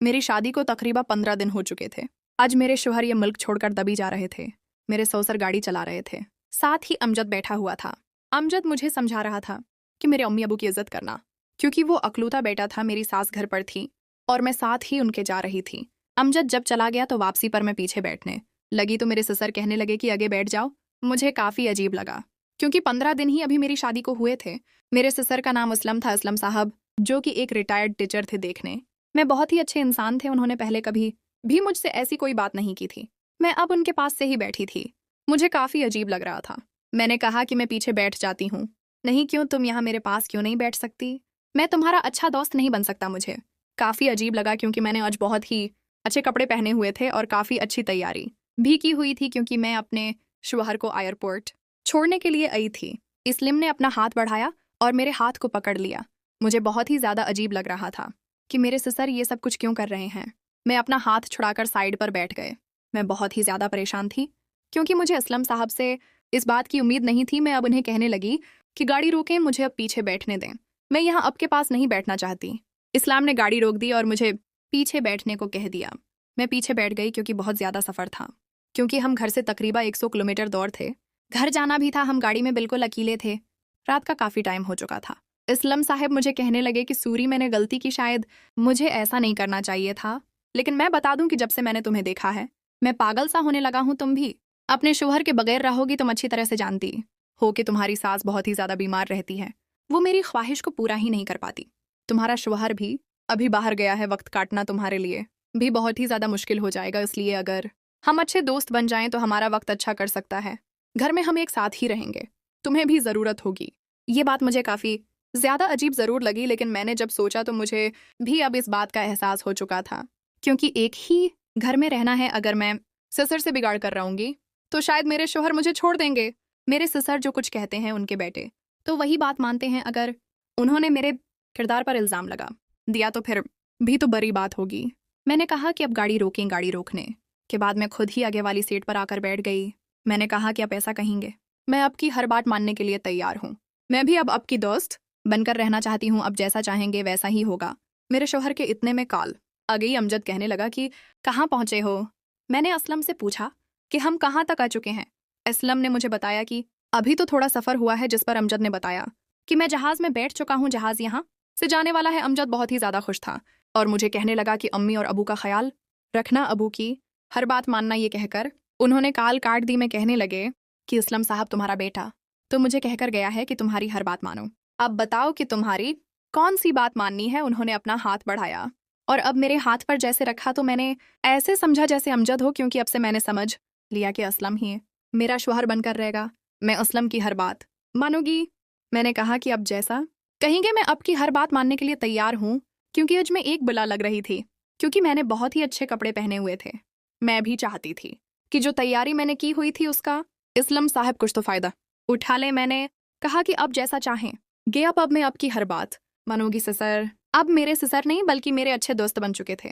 मेरी शादी को तकरीबन 15 दिन हो चुके थे। आज मेरे शौहर ये मुल्क छोड़कर दबी जा रहे थे। मेरे ससुर गाड़ी चला रहे थे, साथ ही अमजद बैठा हुआ था। अमजद मुझे समझा रहा था कि मेरे अम्मी अबू की इज्जत करना, क्योंकि वो अकलूता बेटा था। मेरी सास घर पर थी और मैं साथ ही उनके जा रही थी। अमजद जब चला गया तो वापसी पर मैं पीछे बैठने लगी तो मेरे ससुर कहने लगे कि आगे बैठ जाओ। मुझे काफ़ी अजीब लगा, क्योंकि 15 दिन ही अभी मेरी शादी को हुए थे। मेरे ससुर का नाम असलम था, असलम साहब, जो कि एक रिटायर्ड टीचर थे। देखने मैं बहुत ही अच्छे इंसान थे। उन्होंने पहले कभी भी मुझसे ऐसी कोई बात नहीं की थी। मैं अब उनके पास से ही बैठी थी। मुझे काफ़ी अजीब लग रहा था। मैंने कहा कि मैं पीछे बैठ जाती हूँ। नहीं, क्यों? तुम यहाँ मेरे पास क्यों नहीं बैठ सकती? मैं तुम्हारा अच्छा दोस्त नहीं बन सकता। मुझे काफ़ी अजीब लगा, क्योंकि मैंने आज बहुत ही अच्छे कपड़े पहने हुए थे और काफ़ी अच्छी तैयारी भी की हुई थी, क्योंकि मैं अपने शौहर को एयरपोर्ट छोड़ने के लिए आई थी। इस्लिम ने अपना हाथ बढ़ाया और मेरे हाथ को पकड़ लिया। मुझे बहुत ही ज़्यादा अजीब लग रहा था कि मेरे ससुर ये सब कुछ क्यों कर रहे हैं। मैं अपना हाथ छुड़ाकर साइड पर बैठ गए। मैं बहुत ही ज़्यादा परेशान थी, क्योंकि मुझे असलम साहब से इस बात की उम्मीद नहीं थी। मैं अब उन्हें कहने लगी कि गाड़ी रोकें, मुझे अब पीछे बैठने दें। मैं यहाँ आपके पास नहीं बैठना चाहती। इस्लाम ने गाड़ी रोक दी और मुझे पीछे बैठने को कह दिया। मैं पीछे बैठ गई, क्योंकि बहुत ज़्यादा सफ़र था, क्योंकि हम घर से तकरीबन 100 किलोमीटर दूर थे। घर जाना भी था। हम गाड़ी में बिल्कुल अकेले थे। रात का काफ़ी टाइम हो चुका था। इस्लाम साहब मुझे कहने लगे कि सूरी, मैंने गलती की, शायद मुझे ऐसा नहीं करना चाहिए था, लेकिन मैं बता दूं कि जब से मैंने तुम्हें देखा है मैं पागल सा होने लगा हूं। तुम भी अपने शौहर के बगैर रहोगी। तुम अच्छी तरह से जानती हो कि तुम्हारी सास बहुत ही ज़्यादा बीमार रहती है। वो मेरी ख्वाहिश को पूरा ही नहीं कर पाती। तुम्हारा शौहर भी अभी बाहर गया है। वक्त काटना तुम्हारे लिए भी बहुत ही ज़्यादा मुश्किल हो जाएगा। इसलिए अगर हम अच्छे दोस्त बन जाएं तो हमारा वक्त अच्छा कर सकता है। घर में हम एक साथ ही रहेंगे। तुम्हें भी ज़रूरत होगी। ये बात मुझे काफ़ी ज़्यादा अजीब ज़रूर लगी, लेकिन मैंने जब सोचा तो मुझे भी अब इस बात का एहसास हो चुका था, क्योंकि एक ही घर में रहना है। अगर मैं ससुर से बिगाड़ कर रहूँगी तो शायद मेरे शौहर मुझे छोड़ देंगे। मेरे ससुर जो कुछ कहते हैं उनके बेटे तो वही बात मानते हैं। अगर उन्होंने मेरे किरदार पर इल्ज़ाम लगा दिया तो फिर भी तो बड़ी बात होगी। मैंने कहा कि अब गाड़ी रोकें। गाड़ी रोकने के बाद मैं खुद ही आगे वाली सीट पर आकर बैठ गई। मैंने कहा कि आप ऐसा कहेंगे, मैं आपकी हर बात मानने के लिए तैयार हूँ। मैं भी अब आपकी दोस्त बनकर रहना चाहती हूँ। अब जैसा चाहेंगे वैसा ही होगा। मेरे शौहर के इतने में कॉल आ गई। अमजद कहने लगा कि कहाँ पहुँचे हो? मैंने असलम से पूछा कि हम कहाँ तक आ चुके हैं। असलम ने मुझे बताया कि अभी तो थोड़ा सफ़र हुआ है, जिस पर अमजद ने बताया कि मैं जहाज़ में बैठ चुका हूँ। जहाज़ यहाँ से जाने वाला है। अमजद बहुत ही ज़्यादा खुश था और मुझे कहने लगा कि अम्मी और अबू का ख्याल रखना, अबू की हर बात मानना। ये कहकर उन्होंने कॉल काट दी। मैं कहने लगे कि असलम साहब, तुम्हारा बेटा तो मुझे कहकर गया है कि तुम्हारी हर बात मानो। अब बताओ कि तुम्हारी कौन सी बात माननी है? उन्होंने अपना हाथ बढ़ाया और अब मेरे हाथ पर जैसे रखा तो मैंने ऐसे समझा जैसे अमजद हो, क्योंकि अब से मैंने समझ लिया कि असलम ही मेरा शौहर बनकर रहेगा। मैं असलम की हर बात मानूंगी। मैंने कहा कि अब जैसा कहेंगे मैं आपकी हर बात मानने के लिए तैयार हूँ, क्योंकि आज मैं एक बुला लग रही थी, क्योंकि मैंने बहुत ही अच्छे कपड़े पहने हुए थे। मैं भी चाहती थी कि जो तैयारी मैंने की हुई थी उसका इस्लाम साहब कुछ तो फ़ायदा उठा ले। मैंने कहा कि अब जैसा चाहें गे, अब मैं आपकी हर बात मानूंगी ससुर। अब मेरे ससुर नहीं बल्कि मेरे अच्छे दोस्त बन चुके थे।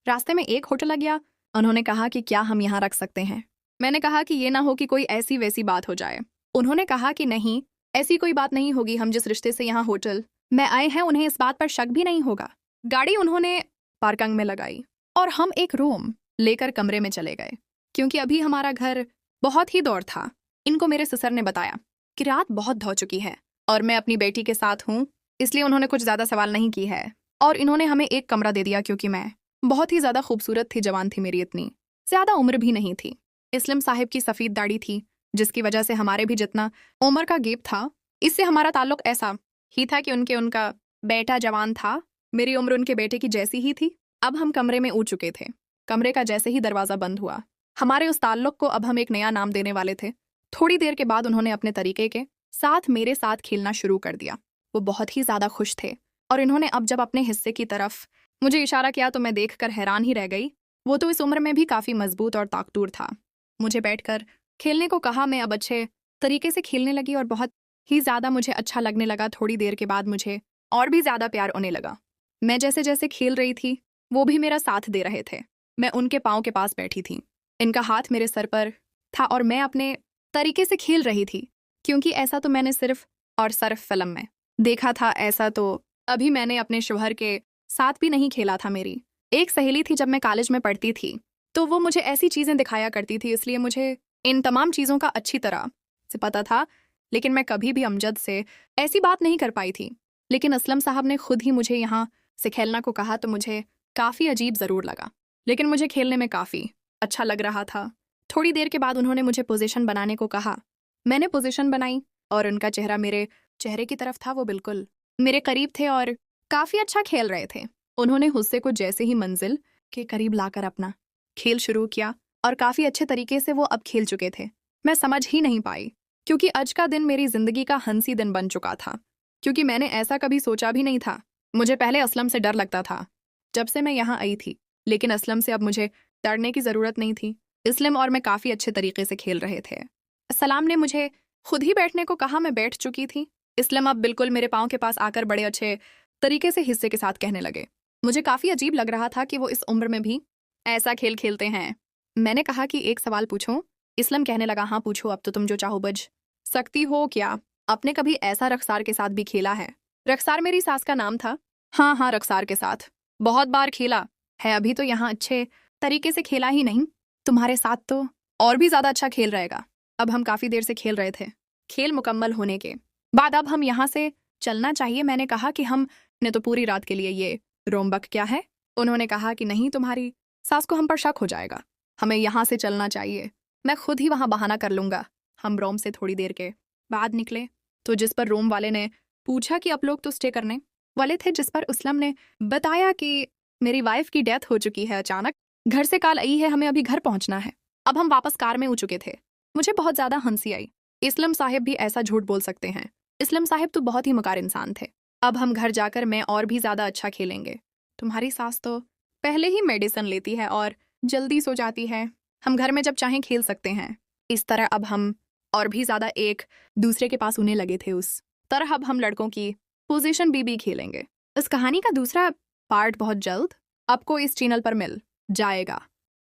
रास्ते में एक होटल आ गया। उन्होंने कहा कि क्या हम यहाँ रख सकते हैं? मैंने कहा कि ये ना हो कि कोई ऐसी वैसी बात हो जाए। उन्होंने कहा कि नहीं, ऐसी कोई बात नहीं होगी। हम जिस रिश्ते से यहाँ होटल में आए हैं उन्हें इस बात पर शक भी नहीं होगा। गाड़ी उन्होंने पार्किंग में लगाई और हम एक रूम लेकर कमरे में चले गए, क्योंकि अभी हमारा घर बहुत ही दूर था। इनको मेरे ससुर ने बताया कि रात बहुत हो चुकी है और मैं अपनी बेटी के साथ हूँ, इसलिए उन्होंने कुछ ज़्यादा सवाल नहीं की है और इन्होंने हमें एक कमरा दे दिया, क्योंकि मैं बहुत ही ज़्यादा खूबसूरत थी, जवान थी, मेरी इतनी ज़्यादा उम्र भी नहीं थी। इस्लाम साहिब की सफ़ेद दाढ़ी थी, जिसकी वजह से हमारे भी जितना उम्र का गैप था, इससे हमारा ताल्लुक ऐसा ही था कि उनका बेटा जवान था। मेरी उम्र उनके बेटे की जैसी ही थी। अब हम कमरे में उठ चुके थे। कमरे का जैसे ही दरवाज़ा बंद हुआ, हमारे उस ताल्लुक को अब हम एक नया नाम देने वाले थे। थोड़ी देर के बाद उन्होंने अपने तरीके के साथ मेरे साथ खेलना शुरू कर दिया। वो बहुत ही ज़्यादा खुश थे और इन्होंने अब जब अपने हिस्से की तरफ मुझे इशारा किया तो मैं देखकर हैरान ही रह गई। वो तो इस उम्र में भी काफ़ी मजबूत और ताकतवर था। मुझे बैठकर खेलने को कहा। मैं अब अच्छे तरीके से खेलने लगी और बहुत ही ज़्यादा मुझे अच्छा लगने लगा। थोड़ी देर के बाद मुझे और भी ज़्यादा प्यार होने लगा। मैं जैसे जैसे खेल रही थी वो भी मेरा साथ दे रहे थे। मैं उनके पाँव के पास बैठी थी, इनका हाथ मेरे सर पर था और मैं अपने तरीके से खेल रही थी, क्योंकि ऐसा तो मैंने सिर्फ और सिर्फ फिल्म में देखा था। ऐसा तो अभी मैंने अपने शौहर के साथ भी नहीं खेला था। मेरी एक सहेली थी जब मैं कॉलेज में पढ़ती थी, तो वो मुझे ऐसी चीज़ें दिखाया करती थी, इसलिए मुझे इन तमाम चीज़ों का अच्छी तरह से पता था। लेकिन मैं कभी भी अमजद से ऐसी बात नहीं कर पाई थी। लेकिन असलम साहब ने खुद ही मुझे यहाँ से खेलना को कहा तो मुझे काफ़ी अजीब ज़रूर लगा, लेकिन मुझे खेलने में काफ़ी अच्छा लग रहा था। थोड़ी देर के बाद उन्होंने मुझे पोजीशन बनाने को कहा। मैंने पोजीशन बनाई और उनका चेहरा मेरे चेहरे की तरफ था। वो बिल्कुल मेरे करीब थे और काफ़ी अच्छा खेल रहे थे। उन्होंने हुस्से को जैसे ही मंजिल के करीब लाकर अपना खेल शुरू किया और काफ़ी अच्छे तरीके से वो अब खेल चुके थे। मैं समझ ही नहीं पाई, क्योंकि आज का दिन मेरी ज़िंदगी का हंसी दिन बन चुका था, क्योंकि मैंने ऐसा कभी सोचा भी नहीं था। मुझे पहले असलम से डर लगता था जब से मैं यहाँ आई थी, लेकिन असलम से अब मुझे डरने की ज़रूरत नहीं थी। इस्लम और मैं काफ़ी अच्छे तरीके से खेल रहे थे। सलाम ने मुझे खुद ही बैठने को कहा। मैं बैठ चुकी थी। इस्लम अब बिल्कुल मेरे पाँव के पास आकर बड़े अच्छे तरीके से हिस्से के साथ कहने लगे। मुझे काफ़ी अजीब लग रहा था कि वो इस उम्र में भी ऐसा खेल खेलते हैं। मैंने कहा कि एक सवाल पूछूं? इस्लम कहने लगा, हाँ पूछो, अब तो तुम जो चाहो बज सकती हो। क्या आपने कभी ऐसा रख्सार के साथ भी खेला है? रख्सार मेरी सास का नाम था। हाँ हाँ, रख्सार के साथ बहुत बार खेला है। अभी तो यहाँ अच्छे तरीके से खेला ही नहीं, तुम्हारे साथ तो और भी ज़्यादा अच्छा खेल रहेगा। अब हम काफ़ी देर से खेल रहे थे। खेल मुकम्मल होने के बाद अब हम यहाँ से चलना चाहिए। मैंने कहा कि हम ने तो पूरी रात के लिए ये रोमबक क्या है? उन्होंने कहा कि नहीं, तुम्हारी सास को हम पर शक हो जाएगा, हमें यहाँ से चलना चाहिए। मैं खुद ही वहाँ बहाना कर लूँगा। हम रोम से थोड़ी देर के बाद निकले, तो जिस पर रोम वाले ने पूछा कि आप लोग तो स्टे करने वाले थे, जिस पर इस्लाम ने बताया कि मेरी वाइफ की डेथ हो चुकी है, अचानक घर से कॉल आई है, हमें अभी घर पहुंचना है। अब हम वापस कार में उठ चुके थे। मुझे बहुत ज़्यादा हंसी आई। इस्लाम साहिब भी ऐसा झूठ बोल सकते हैं। इस्लाम साहिब तो बहुत ही मकार इंसान थे। अब हम घर जाकर मैं और भी ज़्यादा अच्छा खेलेंगे। तुम्हारी सास तो पहले ही मेडिसिन लेती है और जल्दी सो जाती है। हम घर में जब चाहें खेल सकते हैं। इस तरह अब हम और भी ज़्यादा एक दूसरे के पास उन्हें लगे थे। उस तरह अब हम लड़कों की पोजीशन बीबी खेलेंगे। इस कहानी का दूसरा पार्ट बहुत जल्द आपको इस चैनल पर मिल जाएगा।